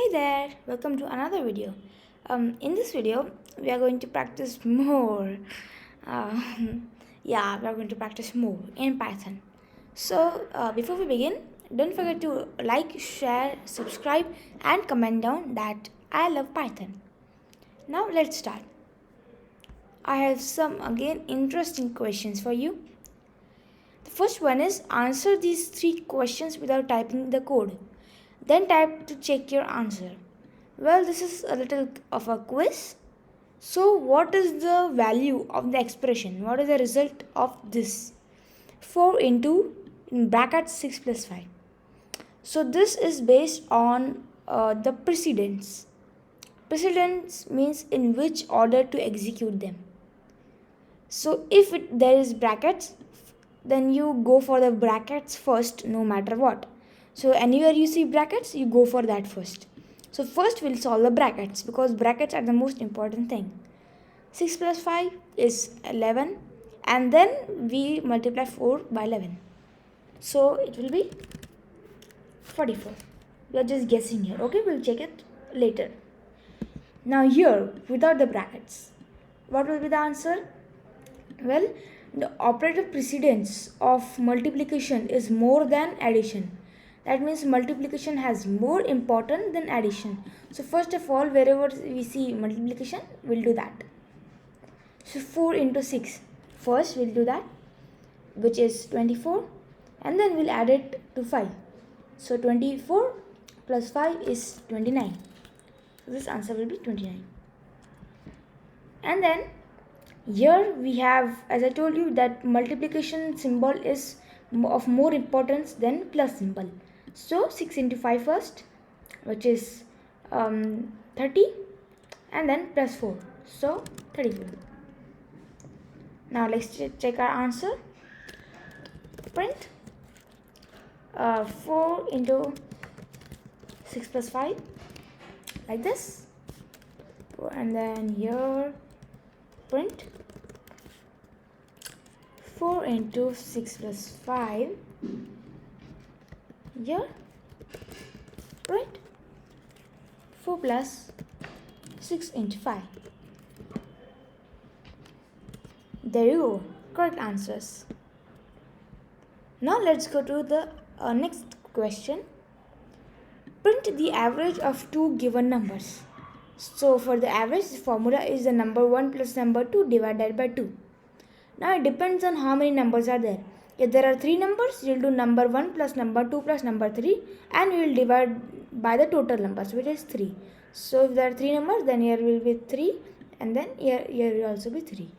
Hey there, welcome to another video. In this video, we are going to practice more. Uh, we are going to practice more in Python. So, before we begin, don't forget to like, share, subscribe, and comment down that I love Python. Now, let's start. I have some again interesting questions for you. The first one is answer these 3 questions without typing the code. Then type to check your answer. Well, this is a little of a quiz. So, what is the value of the expression? What is the result of this? 4 into in brackets 6 plus 5. So, this is based on the precedence. Precedence means in which order to execute them. So, if there is brackets, then you go for the brackets first no matter what. So, anywhere you see brackets, you go for that first. So first we'll solve the brackets because brackets are the most important thing. 6 plus 5 is 11 and then we multiply 4 by 11. So it will be 44. We are just guessing here. Okay, we'll check it later. Now here, without the brackets, what will be the answer? Well, the operator precedence of multiplication is more than addition. That means multiplication has more important than addition. So first of all, wherever we see multiplication, we'll do that. So 4 into 6. First we'll do that, which is 24. And then we'll add it to 5. So 24 plus 5 is 29. So this answer will be 29. And then here we have, as I told you, that multiplication symbol is of more importance than plus symbol. So 6 into 5 first, which is 30, and then plus 4, so 34. Now let's check our answer. Print 4 into 6 plus 5 like this, and then here print 4 into 6 plus 5. Here print 4 plus 6 into 5. There you go, correct answers. Now let's go to the next question. Print the average of two given numbers. So for the average, the formula is the number 1 plus number 2 divided by 2. Now it depends on how many numbers are there. If there are 3 numbers, you will do number 1 plus number 2 plus number 3 and we will divide by the total numbers, which is 3. So if there are 3 numbers, then here will be 3 and then here will also be 3.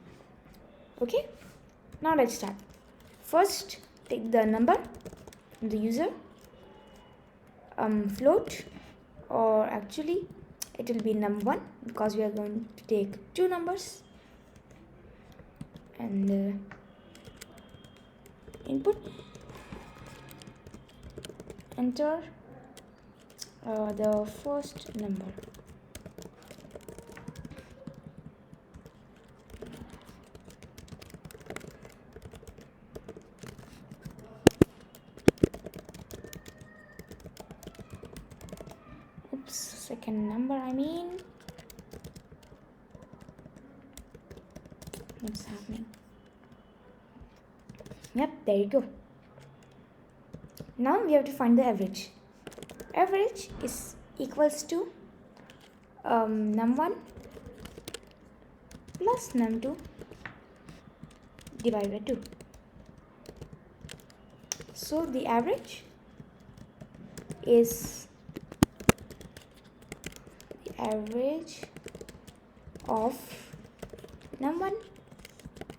Okay, now let's start. First, take the number, the user, float, or actually it will be num1 because we are going to take 2 numbers, and input, enter the first number. Oops, second number I mean. What's happening? Yep, there you go. Now we have to find the average. Average is equals to num1 plus num2 divided by 2. So the average is the average of num1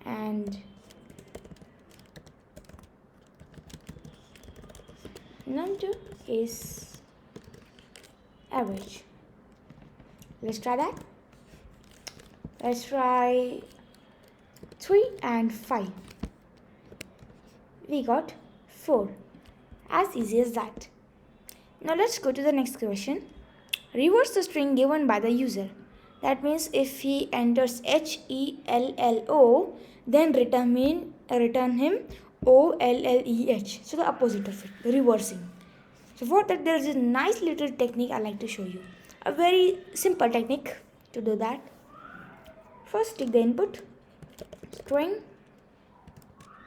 and num2 is average. Let's try that. Let's try 3 and 5. We got 4. As easy as that. Now let's go to the next question. Reverse the string given by the user. That means if he enters HELLO, then return him OLLEH. So the opposite of it, the reversing. So for that, there is a nice little technique I like to show you. A very simple technique to do that. First, take the input. String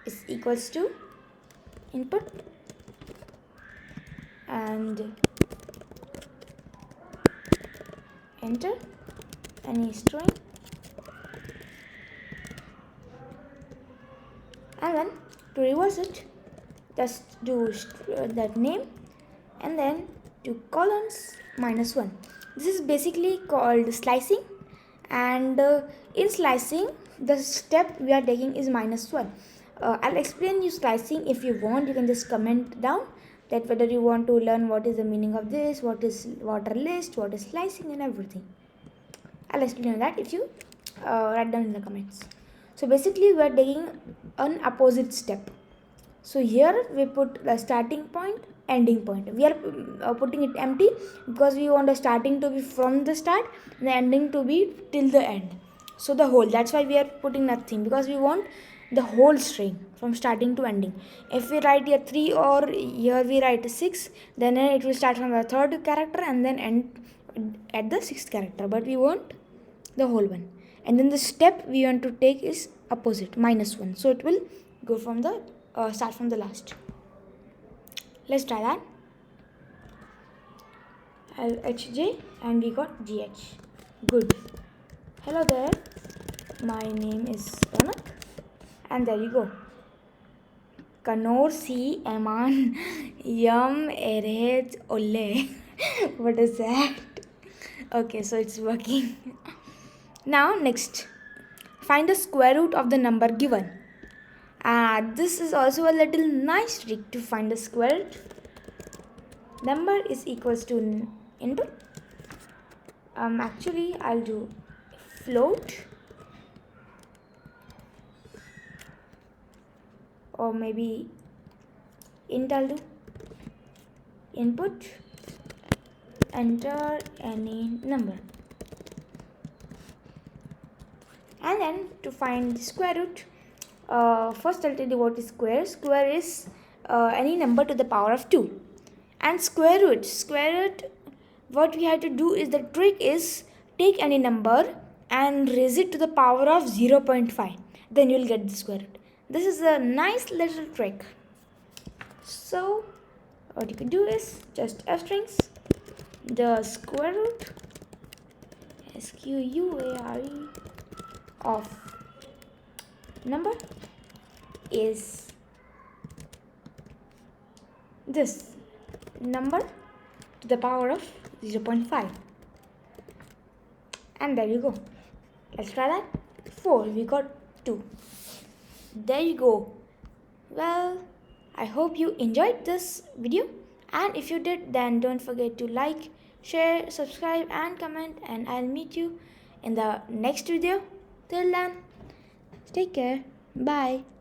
is equals to input and enter any string, and then to reverse it, just do that name and then do colons -1. This is basically called slicing, and in slicing the step we are taking is -1. I'll explain you slicing. If you want, you can just comment down that whether you want to learn what is the meaning of this, what is water list, what is slicing, and everything. I'll explain that if you write down in the comments. So basically we are taking an opposite step. So here we put the starting point, ending point. We are putting it empty because we want the starting to be from the start and the ending to be till the end. So the whole, that's why we are putting nothing, because we want the whole string from starting to ending. If we write here 3 or here we write 6, then it will start from the third character and then end at the sixth character. But we want the whole one, and then the step we want to take is opposite, -1. So it will go from the start from the last. Let's try that. LHJ and we got GH. Good. Hello there. My name is Ronak, and there you go. Kanor si Eman Yum Ered Ole. What is that? Okay, so it's working. Now next, find the square root of the number given. This is also a little nice trick to find the square root. Number is equals to input. Actually I'll do float, or maybe int. I'll do input, enter any number, and then to find the square root, first I'll tell you what is square. Square is any number to the power of 2, and square root, what we have to do is, the trick is take any number and raise it to the power of 0.5, then you'll get the square root. This is a nice little trick. So what you can do is just f strings the square root, square of number is this number to the power of 0.5, and there you go. Let's try that. 4, we got 2. There you go. Well, I hope you enjoyed this video, and if you did, then don't forget to like, share, subscribe and comment, and I'll meet you in the next video. Till then, take care. Bye.